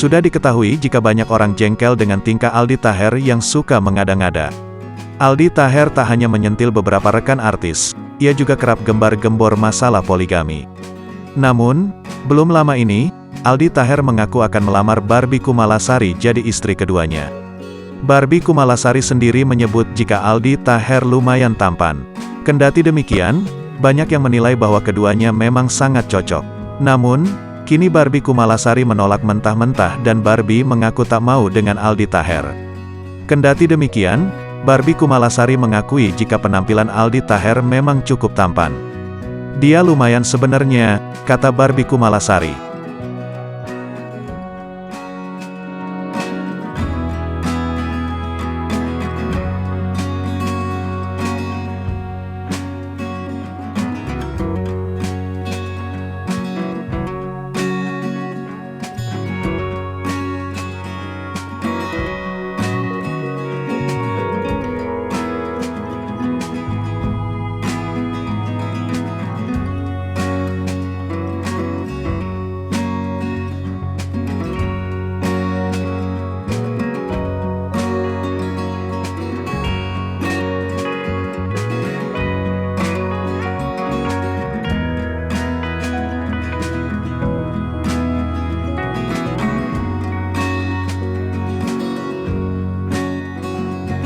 Sudah diketahui jika banyak orang jengkel dengan tingkah Aldi Taher yang suka mengada-ngada. Aldi Taher tak hanya menyentil beberapa rekan artis, ia juga kerap gembar-gembor masalah poligami. Namun, belum lama ini, Aldi Taher mengaku akan melamar Barbie Kumalasari jadi istri keduanya. Barbie Kumalasari sendiri menyebut jika Aldi Taher lumayan tampan. Kendati demikian, banyak yang menilai bahwa keduanya memang sangat cocok. Namun, kini Barbie Kumalasari menolak mentah-mentah dan Barbie mengaku tak mau dengan Aldi Taher. Kendati demikian, Barbie Kumalasari mengakui jika penampilan Aldi Taher memang cukup tampan. Dia lumayan sebenarnya, kata Barbie Kumalasari.